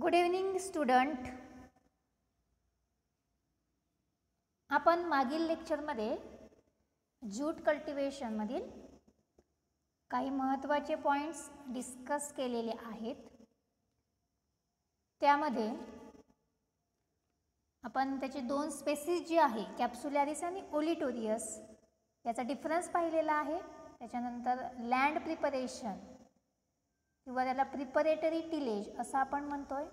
Good evening student. आपण मागील लेक्चरमध्ये ज्यूट कल्टिवेशनमधील काही महत्त्वाचे पॉइंट्स डिस्कस केलेले आहेत. त्यामध्ये आपण त्याचे दोन स्पेसीज जे आहे कॅप्सुलॅरिस आणि ओलिटोरियस याचा डिफरन्स पाहिलेला आहे. त्याच्यानंतर लँड प्रिपरेशन किंवा त्याला प्रिपरेटरी टिलेज असं आपण म्हणतोय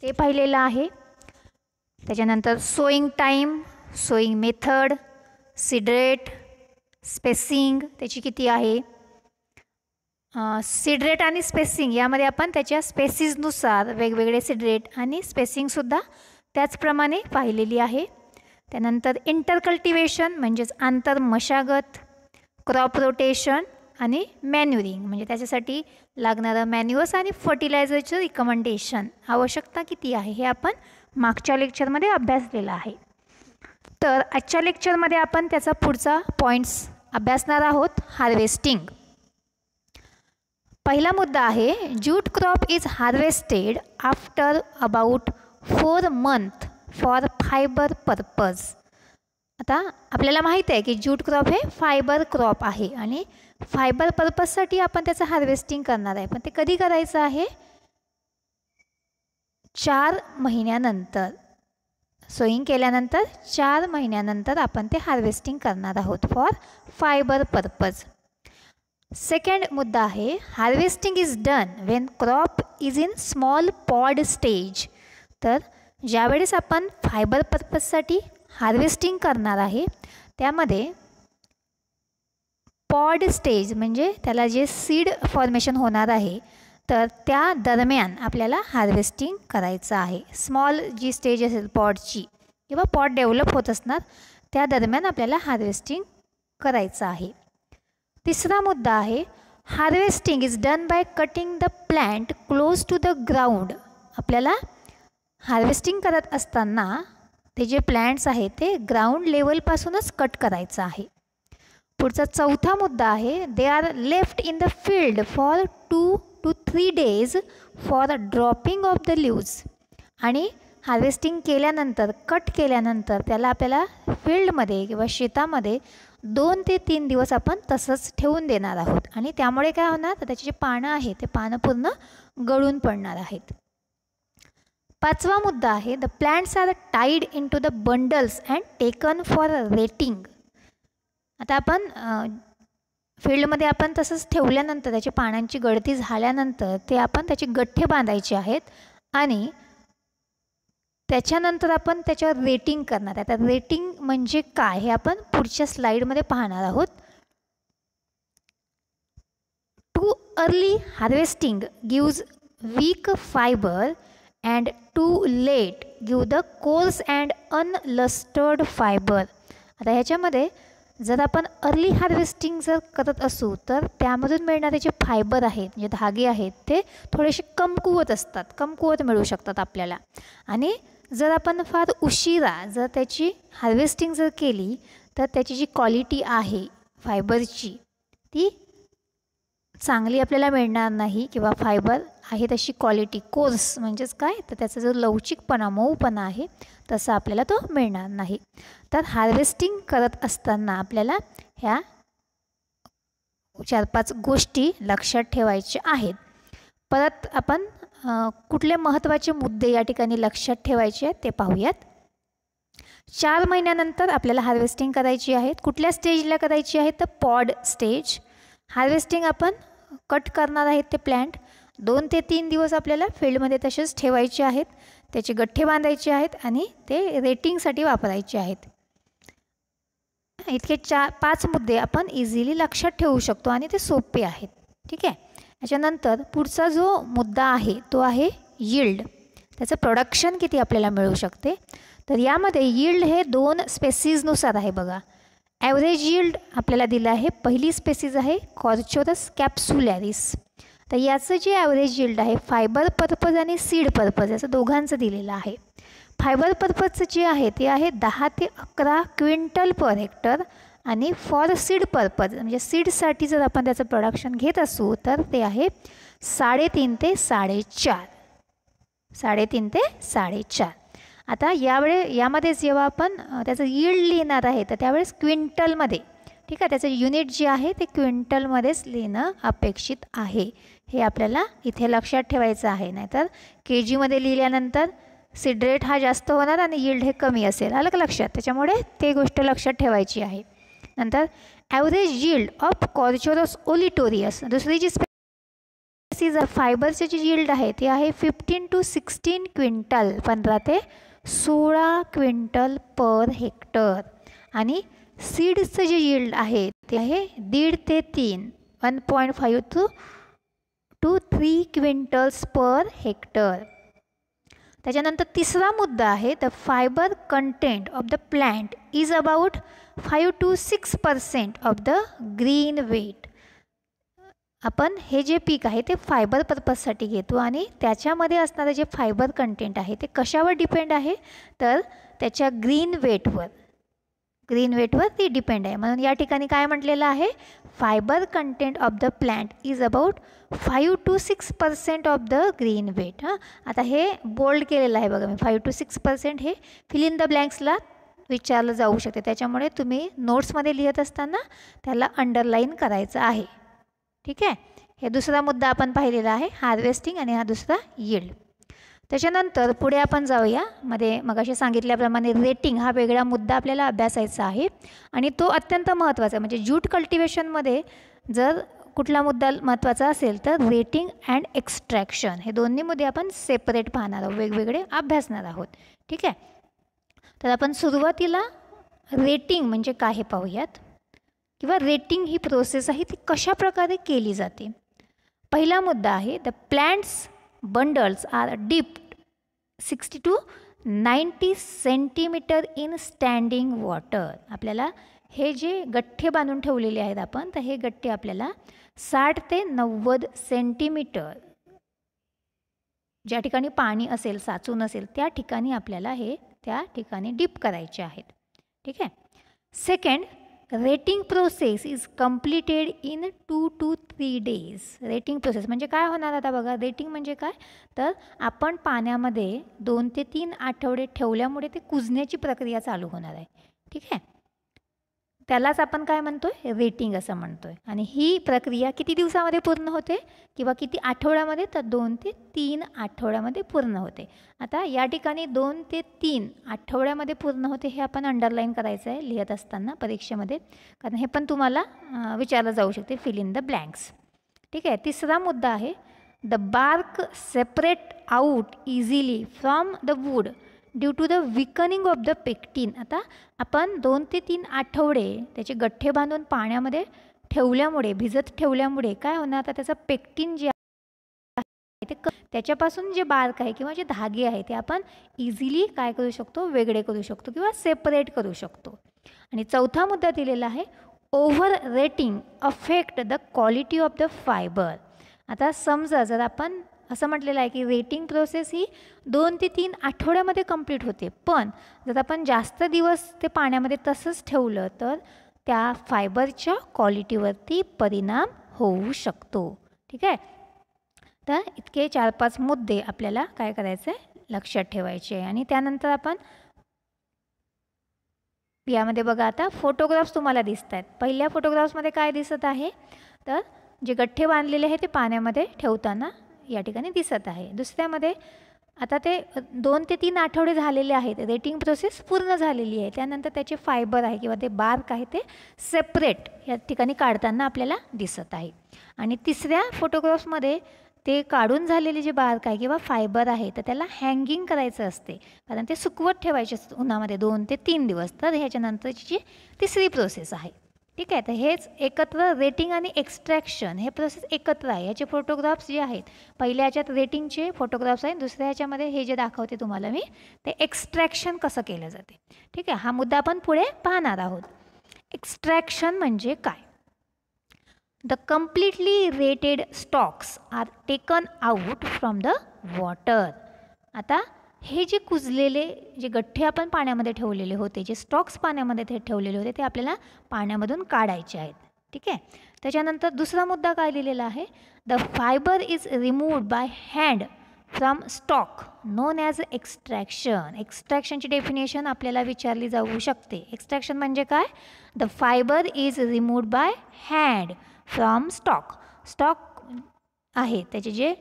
ते पाहिलेलं आहे. त्याच्यानंतर sowing time, sowing method, seed spacing त्याची किती आहे, सीड आणि स्पेसिंग यामध्ये आपण त्याच्या स्पेसीजनुसार वेगवेगळे सीड आणि स्पेसिंगसुद्धा त्याचप्रमाणे पाहिलेली आहे. त्यानंतर इंटरकल्टिवेशन म्हणजेच आंतरमशागत, क्रॉप रोटेशन आणि मॅन्युरिंग म्हणजे त्याच्यासाठी लागणारं मॅन्युअर्स आणि फर्टिलायझरचं रिकमेंडेशन आवश्यकता किती आहे हे आपण मागच्या लेक्चरमध्ये अभ्यासलेलं आहे. तर आजच्या लेक्चरमध्ये आपण त्याचा पुढचा पॉईंट्स अभ्यासणार आहोत. हार्वेस्टिंग. पहिला मुद्दा आहे jute crop is harvested after about 4 months for fibre purpose. आता आपल्याला माहीत आहे की ज्यूट क्रॉप हे फायबर क्रॉप आहे आणि फायबर पर्पजसाठी आपण त्याचं हार्वेस्टिंग करणार आहे. पण ते कधी करायचं आहे, 4 महिन्यानंतर. सोईंग केल्यानंतर 4 महिन्यानंतर आपण ते हार्वेस्टिंग करणार आहोत फॉर फायबर पर्पज. सेकंड मुद्दा आहे harvesting is done Wien crop is in small pod stage. तर ज्यावेळेस आपण फायबर पर्पजसाठी हार्वेस्टिंग करणार आहे त्यामध्ये पॉड स्टेज म्हणजे त्याला जे सीड फॉर्मेशन होणार आहे तर त्या दरम्यान आपल्याला हार्वेस्टिंग करायचं आहे. स्मॉल जी स्टेज असेल पॉडची किंवा पॉड डेव्हलप होत असणार त्या दरम्यान आपल्याला हार्वेस्टिंग करायचं आहे. तिसरा मुद्दा आहे harvesting is done by cutting the plant close to the ground. आपल्याला हार्वेस्टिंग करत असताना ते जे प्लांट्स आहेत ते ग्राउंड लेवलपासूनच कट करायचं आहे. पुढचा चौथा मुद्दा आहे they are left in the field for 2 to 3 days for dropping of the leaves. आणि हार्वेस्टिंग केल्यानंतर कट केल्यानंतर त्याला आपल्याला फील्डमध्ये किंवा शेतामध्ये 2 ते 3 दिवस आपण तसंच ठेवून देणार आहोत आणि त्यामुळे काय होणार तर त्याची जे पानं आहेत ते पानं पूर्ण गळून पडणार आहेत. पाचवा मुद्दा आहे the plants R tied in to the bundles and taken for rating. आता आपण फील्डमध्ये आपण तसंच ठेवल्यानंतर त्याची पानांची गळती झाल्यानंतर ते आपण त्याची गठ्ठे बांधायचे आहेत आणि त्याच्यानंतर आपण त्याच्यावर रेटिंग करणार आहे. आता रेटिंग म्हणजे काय हे आपण पुढच्या स्लाईडमध्ये पाहणार आहोत. Too early harvesting gives weak fibre and too late give the coarse and unlustered fibre. आता ह्याच्यामध्ये जर आपण अर्ली हार्वेस्टिंग जर करत असू तर त्यामधून मिळणारे जे फायबर आहेत जे धागे आहेत ते थोडेसे कमकुवत असतात, कमकुवत मिळू शकतात आपल्याला. आणि जर आपण फार उशिरा जर त्याची हार्वेस्टिंग जर केली तर त्याची जी क्वालिटी आहे फायबरची ती चांगली आपल्याला मिळणार नाही किंवा फायबर आहे तशी क्वालिटी कोर्स म्हणजेच काय तर त्याचा जो लवचिकपणा मऊपणा आहे तसा आपल्याला तो मिळणार नाही. तर हार्वेस्टिंग करत असताना आपल्याला ह्या 4-5 गोष्टी लक्षात ठेवायच्या आहेत. परत आपण कुठले महत्त्वाचे मुद्दे या ठिकाणी लक्षात ठेवायचे आहेत ते पाहूयात. 4 महिन्यानंतर आपल्याला हार्वेस्टिंग करायची आहे. कुठल्या स्टेजला करायची आहे तर पॉड स्टेज. हार्वेस्टिंग आपण कट करणार आहेत ते प्लांट 2 ते 3 दिवस आपल्याला फील्डमध्ये तसेच ठेवायचे आहेत, त्याचे गठ्ठे बांधायचे आहेत आणि ते रेटिंगसाठी वापरायचे आहेत. इतके 4-5 मुद्दे आपण इझिली लक्षात ठेवू शकतो आणि ते सोपे आहेत. ठीक आहे. याच्यानंतर पुढचा जो मुद्दा आहे तो आहे यील्ड. त्याचं प्रोडक्शन किती आपल्याला मिळू शकते तर यामध्ये यील्ड हे 2 स्पेसीजनुसार आहे. बघा ॲव्हरेज यील्ड आपल्याला दिलं आहे. पहिली स्पेसीज आहे कॉर्चोरस कॅप्सुलॅरिस. तर याचं जे ॲव्हरेज यील्ड आहे फायबर पर्पज आणि सीड पर्पज याचं दोघांचं दिलेलं आहे. फायबर पर्पजचं जे आहे ते आहे 10 ते 11 क्विंटल पर हेक्टर आणि फॉर सीड पर्पज म्हणजे सीडसाठी जर आपण त्याचं प्रोडक्शन घेत असू तर ते आहे 3.5 ते 4.5. 3.5 ते 4.5. आता यामध्येच जेव्हा आपण त्याचं यील्ड लिहिणार आहे तर त्यावेळेस क्विंटलमध्ये, ठीक आहे, त्याचं युनिट जे आहे ते क्विंटलमध्येच लिहिणं अपेक्षित आहे. हे आपल्याला इथे लक्षात ठेवायचं आहे, नाहीतर KGमध्ये लिहिल्यानंतर सीड रेट हा जास्त होणार आणि यील्ड हे कमी असेल. आलं का लक्षात? त्याच्यामुळे ते गोष्ट लक्षात ठेवायची आहे. नंतर ॲव्हरेज यील्ड ऑफ कॉर्च्योरस ओलिटोरियस, दुसरी जी स्पेसीज फायबरचे जी यील्ड आहे ते आहे 15 to 16 क्विंटल, 15 ते 16 क्विंटल पर हेक्टर. आणि सीड्सचं जे यील्ड आहे ते आहे 1.5 ते 3, 1.5 to 3 क्विंटल्स पर हेक्टर. त्याच्यानंतर तिसरा मुद्दा आहे, the fibre content of the plant is about 5 to 6% of the green weight. आपण हे जे पीक आहे ते फायबर पर्पजसाठी घेतो आणि त्याच्यामध्ये असणारं जे फायबर कंटेंट आहे ते कशावर डिपेंड आहे, तर त्याच्या ग्रीन वेटवर ती डिपेंड आहे. म्हणून या ठिकाणी काय म्हटलेलं आहे, fibre content of the plant is about 5 to 6% of the green weight. आता हे बोल्ड केलेलं आहे बघा मी, 5 to 6% हे फिल इन द ब्लँक्सला विचारलं जाऊ शकते. त्याच्यामुळे तुम्ही नोट्समध्ये लिहित असताना त्याला अंडरलाईन करायचं आहे. ठीक आहे, हे दुसरा मुद्दा आपण पाहिलेला आहे, हार्वेस्टिंग, आणि हा दुसरा यील्ड. त्याच्यानंतर पुढे आपण जाऊया. मध्ये मगाशी सांगितल्याप्रमाणे रेटिंग हा वेगळा मुद्दा आपल्याला अभ्यासायचा आहे आणि तो अत्यंत महत्त्वाचा आहे. म्हणजे ज्यूट कल्टिवेशनमध्ये जर कुठला मुद्दा महत्त्वाचा असेल तर रेटिंग अँड एक्स्ट्रॅक्शन हे दोन्ही मुद्दे आपण सेपरेट पाहणार आहोत, वेगवेगळे अभ्यासणार आहोत. ठीक आहे, तर आपण सुरुवातीला रेटिंग म्हणजे काय हे पाहूयात, किंवा रेटिंग ही प्रोसेस आहे ती कशा प्रकारे केली जाते. पहिला मुद्दा आहे, the plants bundles are dipped 60 to 90 centimetre in standing water. आपल्याला हे जे गठ्ठे बांधून ठेवलेले आहेत आपण, तर हे गठ्ठे आपल्याला 60 ते 90 सेंटीमीटर ज्या ठिकाणी पाणी असेल, साचून असेल, त्या ठिकाणी आपल्याला हे त्या ठिकाणी डिप करायचे आहेत. ठीक आहे. Second, rating process is completed in 2 to 3 days. Rating process म्हणजे काय होणार आता बघा, रेटिंग म्हणजे काय, तर आपण पाण्यामध्ये 2 ते 3 आठवडे ठेवल्यामुळे ते कुजण्याची प्रक्रिया चालू होणार आहे. ठीक आहे, त्यालाच आपण काय म्हणतोय, रेटिंग असं म्हणतोय. आणि ही प्रक्रिया किती दिवसामध्ये पूर्ण होते किंवा किती आठवड्यामध्ये, तर 2 ते 3 आठवड्यामध्ये पूर्ण होते. आता या ठिकाणी 2 ते 3 आठवड्यामध्ये पूर्ण होते हे आपण अंडरलाईन करायचं आहे लिहित असताना परीक्षेमध्ये, कारण हे पण तुम्हाला विचारलं जाऊ शकते, फिल इन द ब्लँक्स. ठीक आहे. तिसरा मुद्दा आहे, the bark separate out easily from the wood due to the weakening of the pectin. आता आपण 2 ते 3 आठवडे त्याचे गठ्ठे बांधून पाण्यामध्ये ठेवल्यामुळे, भिजत ठेवल्यामुळे काय होणार, आता त्याचं पेक्टिन जे आहे ते त्याच्यापासून जे बार्क आहे किंवा जे धागे आहे ते आपण इझिली काय करू शकतो, वेगळे करू शकतो किंवा सेपरेट करू शकतो. आणि चौथा मुद्दा दिलेला आहे, over rating affect the quality of the fibre. आता समजा जर आपण असं म्हटलेलं आहे की रेटिंग प्रोसेस ही 2 ते 3 आठवड्यामध्ये कंप्लीट होते, पण जर आपण जास्त दिवस ते पाण्यामध्ये तसंच ठेवलं तर त्या फायबरच्या क्वालिटीवरती परिणाम होऊ शकतो. ठीक आहे, तर इतके 4-5 मुद्दे आपल्याला काय करायचं आहे, लक्षात ठेवायचे आहे. आणि त्यानंतर आपण यामध्ये बघा, आता फोटोग्राफ्स तुम्हाला दिसत आहेत. पहिल्या फोटोग्राफ्समध्ये काय दिसत आहे, तर जे गठ्ठे बांधलेले आहे ते पाण्यामध्ये ठेवताना या ठिकाणी दिसत आहे. दुसऱ्यामध्ये आता ते 2 ते 3 आठवडे झालेले आहेत, रेटिंग प्रोसेस पूर्ण झालेली आहे. त्यानंतर त्याचे फायबर आहे किंवा ते बार्क आहे ते सेपरेट या ठिकाणी काढताना आपल्याला दिसत आहे. आणि तिसऱ्या फोटोग्राफ्समध्ये ते काढून झालेले जे बार्क आहे किंवा फायबर आहे तर त्याला हँगिंग करायचं असते, कारण ते सुकवत ठेवायचे असतं उन्हामध्ये 2 ते 3 दिवस. तर ह्याच्यानंतरची जी तिसरी प्रोसेस आहे. ठीक आहे, तर हेच एकत्र रेटिंग आणि एक्स्ट्रॅक्शन हे प्रोसेस एकत्र आहे. याचे फोटोग्राफ्स जे आहेत, पहिल्या ह्याच्यात रेटिंगचे फोटोग्राफ्स आहेत, दुसऱ्या ह्याच्यामध्ये हे जे दाखवते तुम्हाला मी ते एक्स्ट्रॅक्शन कसं केलं जाते. ठीक आहे, हा मुद्दा आपण पुढे पाहणार आहोत. एक्स्ट्रॅक्शन म्हणजे काय, the completely retted stalks are taken out from the water. आता हे जे कुजलेले जे गठ्ठे आपण पाण्यामध्ये ठेवलेले होते, जे स्टॉक्स पाण्यामध्ये ते ठेवलेले होते, ते आपल्याला पाण्यामधून काढायचे आहेत. ठीक आहे, त्याच्यानंतर दुसरा मुद्दा काय लिहिलेला आहे, the fibre is removed by hand from stock known as extraction. एक्स्ट्रॅक्शनची डेफिनेशन आपल्याला विचारली जाऊ शकते. एक्स्ट्रॅक्शन म्हणजे काय? The fibre is removed by hand from stock. Stock आहे त्याचे जे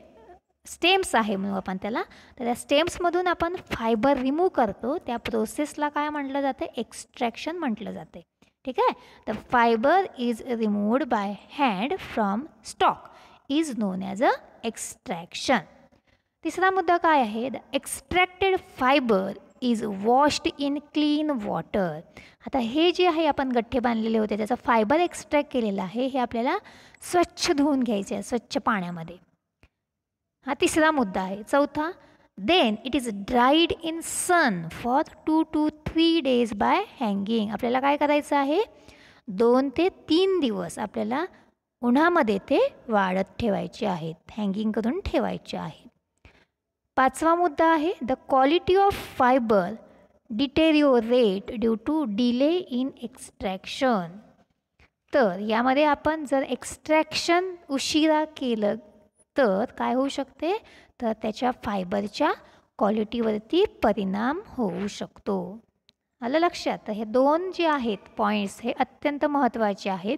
स्टेम्स आहे म्हणून आपण त्याला, तर त्या स्टेम्समधून आपण फायबर रिमूव्ह करतो, त्या प्रोसेसला काय म्हटलं जाते? एक्स्ट्रॅक्शन म्हटलं जाते. ठीक आहे. The fibre is removed by hand from stock is non as extraction. तिसरा मुद्दा काय आहे? The extracted fibre is washed in clean water. आता हे जे आहे आपण गठ्ठे बांधलेले होते त्याचा फायबर एक्स्ट्रॅक्ट केलेला आहे, हे आपल्याला स्वच्छ धुवून घ्यायचे आहे स्वच्छ पाण्यामध्ये. हा तिसरा मुद्दा आहे. चौथा, then it is dried in sun for 2 to 3 days by hanging. आपल्याला काय करायचं आहे? 2 ते 3 दिवस आपल्याला उन्हामध्ये ते वाळत ठेवायचे आहेत, हँगिंग करून ठेवायचे आहेत. पाचवा मुद्दा आहे, the quality of fibre deteriorate due to delay in extraction. तर यामध्ये आपण जर एक्स्ट्रॅक्शन उशिरा केलं तर काय होऊ शकते? तर त्याच्या फायबरच्या क्वालिटीवरती परिणाम होऊ शकतो. आलं लक्षात? तर हे 2 जे आहेत पॉईंट्स हे अत्यंत महत्त्वाचे आहेत.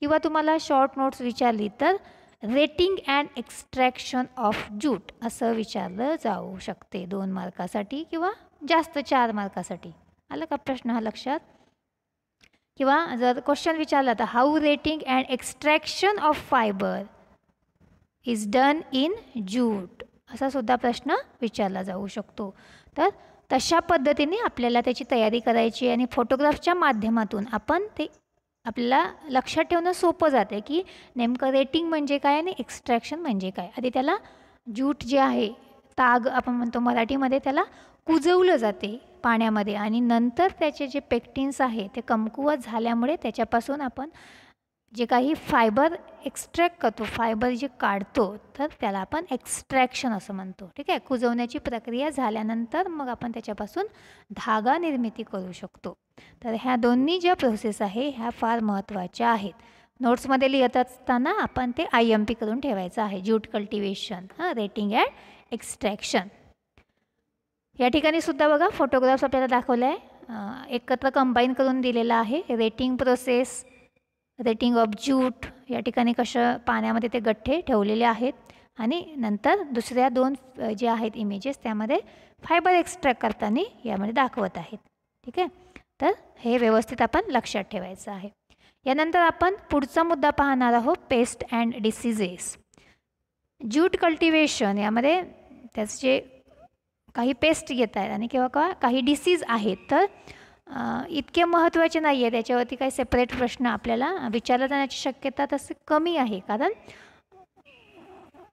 किंवा तुम्हाला शॉर्ट नोट्स विचारली तर rating and extraction of jute असं विचारलं जाऊ शकते 2 मार्कासाठी किंवा जास्त 4 मार्कासाठी. आलं का प्रश्न हा लक्षात? किंवा जर क्वेश्चन विचारला तर how rating and extraction of fibre is done in jute असा सुद्धा प्रश्न विचारला जाऊ शकतो. तर तशा पद्धतीने आपल्याला त्याची तयारी करायची आणि फोटोग्राफच्या माध्यमातून आपण ते आपल्याला लक्षात ठेवणं सोपं जाते की नेमकं रेटिंग म्हणजे काय आणि एक्स्ट्रॅक्शन म्हणजे काय. आधी त्याला ज्यूट जे आहे ताग आपण म्हणतो मराठीमध्ये, त्याला कुजवलं जाते पाण्यामध्ये आणि नंतर त्याचे जे पेक्टिन्स आहे ते कमकुवत झाल्यामुळे त्याच्यापासून आपण जे काही फायबर एक्स्ट्रॅक्ट करतो, फायबर जे काढतो, तर त्याला आपण एक्स्ट्रॅक्शन असं म्हणतो. ठीक आहे. कुजवण्याची प्रक्रिया झाल्यानंतर मग आपण त्याच्यापासून धागा निर्मिती करू शकतो. तर ह्या दोन्ही ज्या प्रोसेस आहे ह्या फार महत्त्वाच्या आहेत. नोट्समध्ये लिहित असताना आपण ते IMP करून ठेवायचं आहे. Jute cultivation, rating and extraction. या ठिकाणी सुद्धा बघा फोटोग्राफ्स आपल्याला दाखवले आहे, एकत्र कंबाईन करून दिलेला आहे. Rating process, rating of jute, या ठिकाणी कशा पाण्यामध्ये ते गठ्ठे ठेवलेले आहेत आणि नंतर दुसऱ्या 2 जे आहेत इमेजेस त्यामध्ये फायबर एक्स्ट्रॅक्ट करताना यामध्ये दाखवत आहेत. ठीक आहे. तर हे व्यवस्थित आपण लक्षात ठेवायचं आहे. यानंतर आपण पुढचा मुद्दा पाहणार आहोत, paste and diseases. Jute cultivation यामध्ये त्याचे काही पेस्ट येत आहेत आणि किंवा काही डिसीज आहेत, तर इतके महत्त्वाचे नाही आहे. त्याच्यावरती काही सेपरेट प्रश्न आपल्याला विचारला जाण्याची शक्यता तसे कमी आहे, कारण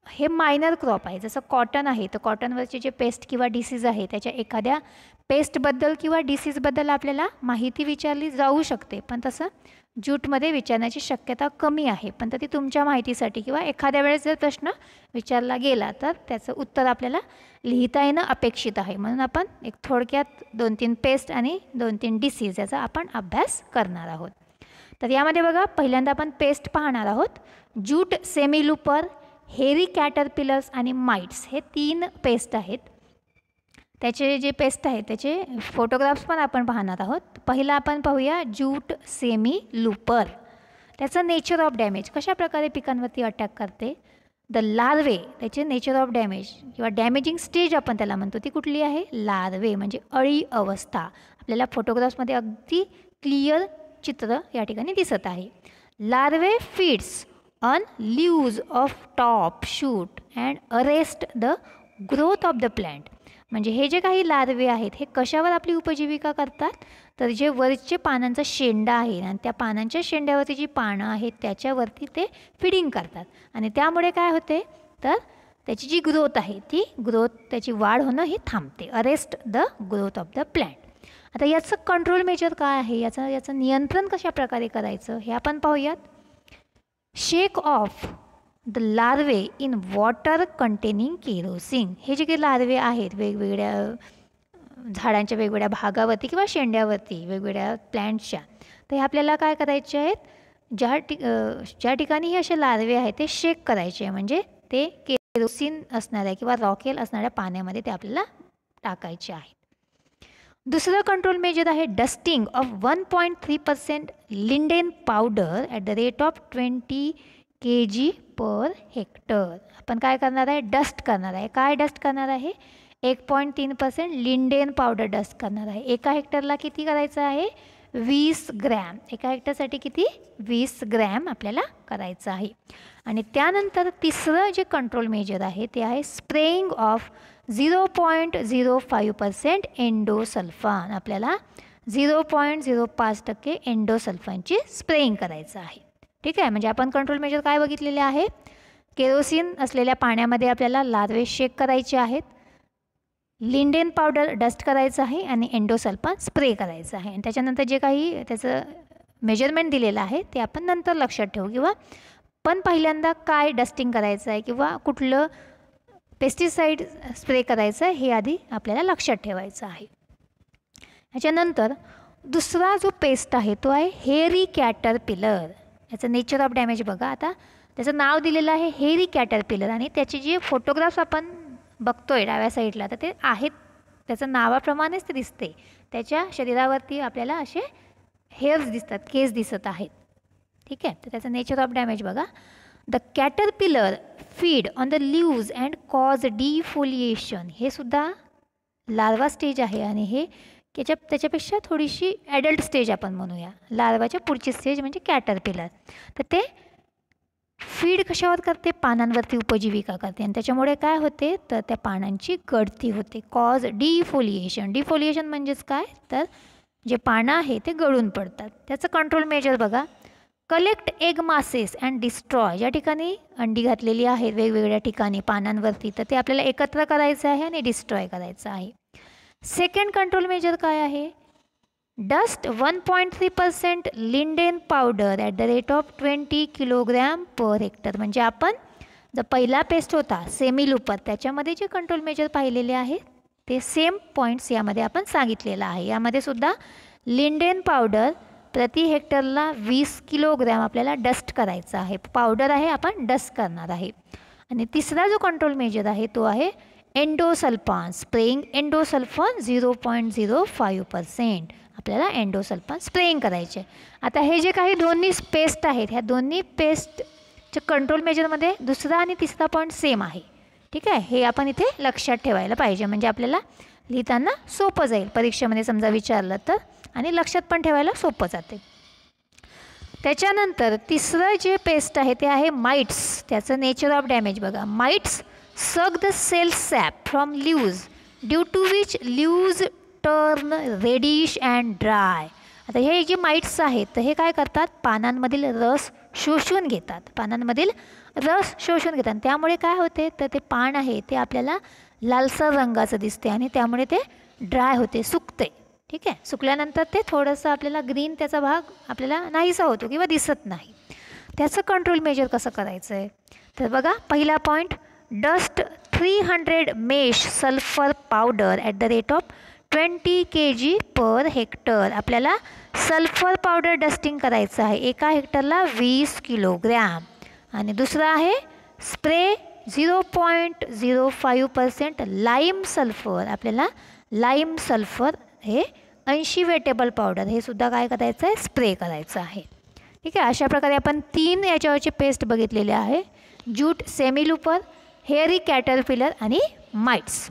हे मायनर क्रॉप आहे. जसं कॉटन आहे तर कॉटनवरचे जे पेस्ट किंवा डिसीज आहे त्याच्या एखाद्या पेस्टबद्दल किंवा डिसीजबद्दल आपल्याला माहिती विचारली जाऊ शकते, पण तसं ज्यूटमध्ये विचारण्याची शक्यता कमी आहे. पण ती तुमच्या माहितीसाठी किंवा एखाद्या वेळेस जर प्रश्न विचारला गेला तर त्याचं उत्तर आपल्याला लिहिता येणं अपेक्षित आहे. म्हणून आपण एक थोडक्यात 2-3 पेस्ट आणि 2-3 डिसीज याचा आपण अभ्यास करणार आहोत. तर यामध्ये बघा पहिल्यांदा आपण पेस्ट पाहणार आहोत. ज्यूट सेमिलूपर, हेरी कॅटरपिलर्स आणि माइट्स हे 3 पेस्ट आहेत. त्याचे जे पेस्ट आहेत त्याचे फोटोग्राफ्स पण आपण पाहणार आहोत. पहिला आपण पाहूया ज्यूट सेमिलूपर. त्याचं नेचर ऑफ डॅमेज, कशा प्रकारे पिकांवरती अटॅक करते. द लार्वे, त्याचे नेचर ऑफ डॅमेज किंवा डॅमेजिंग स्टेज आपण त्याला म्हणतो, ती कुठली आहे? लार्वे म्हणजे अळी अवस्था. आपल्याला फोटोग्राफ्समध्ये अगदी क्लिअर चित्र या ठिकाणी दिसत आहे. Larvae feeds on leaves of top shoot and arrest the growth of the plant. म्हणजे हे जे काही लार्वे आहेत हे कशावर आपली उपजीविका करतात, तर जे वरचे पानांचा शेंडा आहे आणि त्या पानांच्या शेंड्यावरती जी पानं आहेत त्याच्यावरती ते फिडिंग करतात आणि त्यामुळे काय होते, तर त्याची जी ग्रोथ आहे ती त्याची वाढ होणं ही थांबते. Arrest the growth of the plant. आता याचं कंट्रोल मेजर काय आहे, याचं नियंत्रण कशा प्रकारे करायचं हे आपण पाहूयात. Shake off the larvae in water containing kerosene. हे जे काही लार्वे आहेत वेगवेगळ्या झाडांच्या वेगवेगळ्या भागावरती किंवा शेंड्यावरती वेगवेगळ्या प्लॅन्टच्या, तर हे आपल्याला काय करायचे आहेत, ज्या ठिकाणी हे असे लार्वे आहेत ते शेक करायचे, म्हणजे ते केरोसिन असणाऱ्या किंवा रॉकेल असणाऱ्या पाण्यामध्ये ते आपल्याला टाकायचे आहे. दुसरं कंट्रोल मेजर आहे dusting of 1.3% lindane powder at the rate of 20 kg per hectare. आपण काय करणार आहे, डस्ट करणार आहे. काय डस्ट करणार आहे, 1.3% लिंडेन पावडर डस्ट करणार आहे. एका हेक्टरला किती करायचं आहे, 20 ग्रॅम. एका हेक्टरसाठी किती, 20 ग्रॅम आपल्याला करायचं आहे. आणि त्यानंतर तिसरं जे कंट्रोल मेजर आहे ते आहे स्प्रेइंग ऑफ 0.05% एंडोसल्फान. आपल्याला 0.05% एंडोसल्फानची स्प्रेइंग करायचं आहे. ठीक आहे, म्हणजे आपण कंट्रोल मेजर काय बघितलेले आहे, केरोसिन असलेल्या पाण्यामध्ये आपल्याला लार्वे शेक करायचे आहेत, लिंडेन पावडर डस्ट करायचं आहे आणि एंडोसल्फान स्प्रे करायचं आहे. आणि त्याच्यानंतर जे काही त्याचं मेजरमेंट दिलेलं आहे ते आपण नंतर लक्षात ठेवू, किंवा पण पहिल्यांदा काय डस्टिंग करायचं आहे किंवा कुठलं पेस्टिसाईड स्प्रे करायचं आहे हे आधी आपल्याला लक्षात ठेवायचं आहे. ह्याच्यानंतर दुसरा जो पेस्ट आहे तो आहे हेरी कॅटरपिलर. याचं नेचर ऑफ डॅमेज बघा. आता त्याचं नाव दिलेलं आहे हेरी कॅटरपिलर आणि त्याचे जे फोटोग्राफ्स आपण बघतोय डाव्या साईडला तर ते आहेत, त्याचं नावाप्रमाणेच ते दिसते. त्याच्या शरीरावरती आपल्याला असे हेअर्स दिसतात, केस दिसत आहेत. ठीक आहे, तर त्याचं नेचर ऑफ डॅमेज बघा. The caterpillar feed on the leaves and cause defoliation. हे सुद्धा लार्वा स्टेज आहे आणि हे त्याच्यापेक्षा थोडीशी ॲडल्ट स्टेज आपण म्हणूया. लार्वाच्या पुढची स्टेज म्हणजे कॅटरपिलर. तर ते फीड कशावर करते, पानांवरती उपजीविका करते आणि त्याच्यामुळे काय होते तर त्या पानांची गळती होते. कॉज डिफोलिएशन. डिफोलिएशन म्हणजेच काय तर जे पानं आहे ते गळून पडतात. त्याचं कंट्रोल मेजर बघा. Collect egg masses and destroy. ज्या ठिकाणी अंडी घातलेली आहेत वेगवेगळ्या ठिकाणी पानांवरती तर ते आपल्याला एकत्र करायचं आहे आणि डिस्ट्रॉय करायचं आहे. सेकंड कंट्रोल मेजर काय आहे, dust 1.3% lindane powder at the rate of 20 kilogram per hectare. म्हणजे आपण जो पहिला पेस्ट होता सेमिलुपर त्याच्यामध्ये जे कंट्रोल मेजर पाहिलेले आहे ते सेम पॉईंट्स यामध्ये आपण सांगितलेलं आहे. यामध्ये सुद्धा लिंडेन पावडर प्रति हेक्टरला 20 किलोग्रॅम आपल्याला डस्ट करायचं आहे. पावडर आहे, आपण डस्ट करणार आहे. आणि तिसरा जो कंट्रोल मेजर आहे तो आहे एंडोसल्फान. स्प्रेइंग एंडोसल्फान 0.05% आपल्याला एंडोसल्फान स्प्रेइंग करायचे. आता हे जे काही दोन्ही पेस्ट आहेत ह्या दोन्ही पेस्टच्या कंट्रोल मेजरमध्ये दुसरा आणि तिसरा पॉईंट सेम आहे. ठीक आहे, हे आपण इथे लक्षात ठेवायला पाहिजे म्हणजे आपल्याला लिहिताना सोपं जाईल. परीक्षेमध्ये समजा विचारलं तर आणि लक्षात पण ठेवायला सोपं जाते. त्याच्यानंतर तिसरं जे पेस्ट आहे ते आहे माइट्स. त्याचं नेचर ऑफ डॅमेज बघा. Mites suck the cell sap from leaves due to which leaves turn reddish and dry. आता हे जे माइट्स आहेत तर हे काय करतात, पानांमधील रस शोषून घेतात. पानांमधील रस शोषून घेतात त्यामुळे काय होते तर ते पान आहे ते आपल्याला लालसर रंगाचं दिसते आणि त्यामुळे ते ड्राय होते, सुकते. ठीक आहे, सुकल्यानंतर ते थोडंसं आपल्याला ग्रीन त्याचा भाग आपल्याला नाहीसा होतो किंवा दिसत नाही. त्याचं कंट्रोल मेजर कसं करायचं आहे तर बघा. पहिला point, dust 300 mesh sulphur powder at the rate of 20 kg per hectare. आपल्याला सल्फर पावडर डस्टिंग करायचं आहे एका हेक्टरला 20 किलोग्रॅम. आणि दुसरं आहे स्प्रे 0.05% लाईम सल्फर. आपल्याला लाईम सल्फर हे 80 वेटेबल पावडर हे सुद्धा काय करायचं आहे, स्प्रे करायचं आहे. ठीक आहे, अशा प्रकारे आपण 3 याच्यावरचे पेस्ट बघितलेले आहे. ज्यूट, सेमिलुपर, हेअरी कॅटरपिलर आणि माइट्स.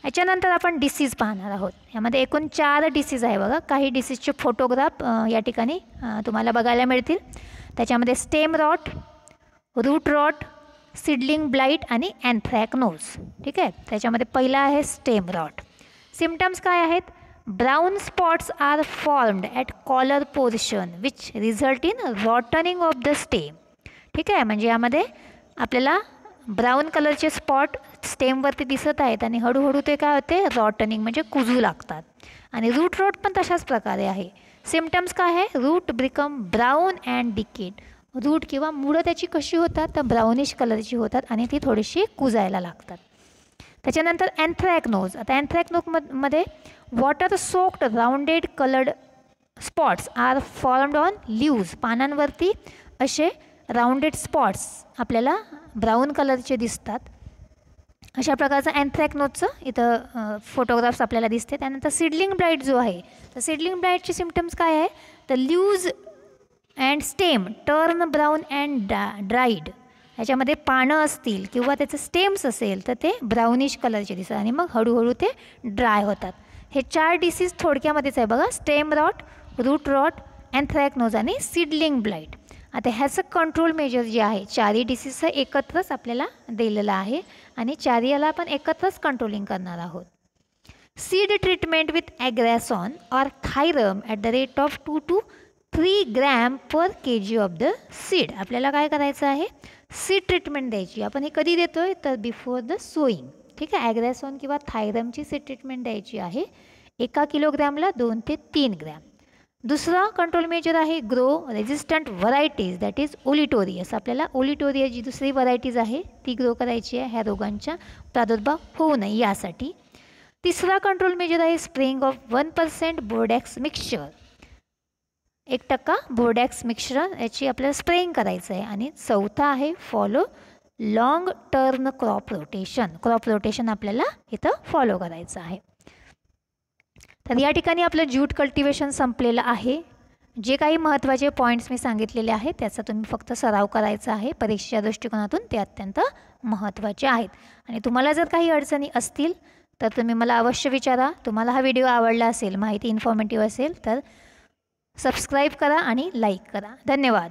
याच्यानंतर आपण डिसीज पाहणार आहोत. यामध्ये एकूण 4 डिसीज आहे बघा. काही डिसीजचे फोटोग्राफ या ठिकाणी तुम्हाला बघायला मिळतील. त्याच्यामध्ये stem rot, root rot, seedling blight आणि अँथ्रॅकनोज. ठीक आहे, त्याच्यामध्ये पहिला आहे स्टेम रॉट. सिम्पटम्स काय आहेत, brown spots are formed at collar portion which result in rotting of the stem. ठीक आहे, म्हणजे यामध्ये आपल्याला ब्राऊन कलरचे स्पॉट स्टेमवरती दिसत आहेत आणि हळूहळू ते काय होते, रॉटनिंग म्हणजे कुजू लागतात. आणि रूट रॉट पण तशाच प्रकारे आहे. सिम्पटम्स काय आहे, root become brown and decayed. Root किंवा मुळं त्याची कशी होतात तर ब्राउनिश कलरची होतात आणि ती थोडीशी कुजायला लागतात. त्याच्यानंतर अँथ्रॅकनोज. आता अँथ्रॅकनोजमध्ये water soaked rounded coloured spots are formed on leaves. पानांवरती असे राउंडेड स्पॉट्स आपल्याला ब्राऊन कलरचे दिसतात. अशा प्रकारचं अँथ्रॅकनोजचं इथं फोटोग्राफ्स आपल्याला दिसते. त्यानंतर सीडलिंग ब्लाइट जो आहे, तर सीडलिंग ब्लाइटचे सिम्पटम्स काय आहे, तर ल्यूज and stem turn brown and dried. ह्याच्यामध्ये पानं असतील किंवा त्याचे स्टेम्स असेल तर ते ब्राउनिश कलरचे दिसतात आणि मग हळूहळू ते ड्राय होतात. हे 4 डिसीज थोडक्यामध्येच आहे बघा, stem rot, root rot, anthracnose आणि सीडलिंग ब्लाइट. आता ह्याचं कंट्रोल मेजर जे आहे, 4ही डिसीजचं एकत्रच आपल्याला दिलेलं आहे आणि 4 याला आपण एकत्रच कंट्रोलिंग करणार आहोत. Seed treatment with Agrosan or thiram at the rate of 2 to 3 gram per kg of the seed. आपल्याला काय करायचं आहे, सीड ट्रीटमेंट द्यायची. आपण हे कधी देतो आहे, तर बिफोर द सोईंग. ठीक आहे, ॲग्रॅसॉन किंवा थायरमची सीड ट्रीटमेंट द्यायची आहे 1 किलोग्रॅमला 2 ते 3 ग्रॅम. दुसरा कंट्रोल मेजर आहे grow resistant varieties, that is olitorius. आपल्याला ओलिटोरियस जी दुसरी व्हरायटीज आहे ती ग्रो करायची आहे ह्या रोगांच्या प्रादुर्भाव होऊ नये यासाठी. तिसरा कंट्रोल मेजर आहे स्प्रेइंग ऑफ 1% बोर्डॅक्स मिक्सचर, 1% बोर्डॅक्स मिक्सचर याची आपल्याला स्प्रेइंग करायचं आहे. आणि चौथा आहे follow long term crop rotation. Crop rotation आपल्याला इथं फॉलो करायचं आहे. तर या ठिकाणी आपलं ज्यूट कल्टिवेशन संपलेलं आहे. जे काही महत्त्वाचे पॉईंट्स मी सांगितलेले आहेत त्याचा तुम्ही फक्त सराव करायचा आहे. परीक्षेच्या दृष्टिकोनातून ते अत्यंत महत्त्वाचे आहेत. आणि तुम्हाला जर काही अडचणी असतील तर तुम्ही मला अवश्य विचारा. तुम्हाला हा व्हिडिओ आवडला असेल, माहिती इन्फॉर्मेटिव्ह असेल तर सबस्क्राईब करा आणि लाईक करा. धन्यवाद.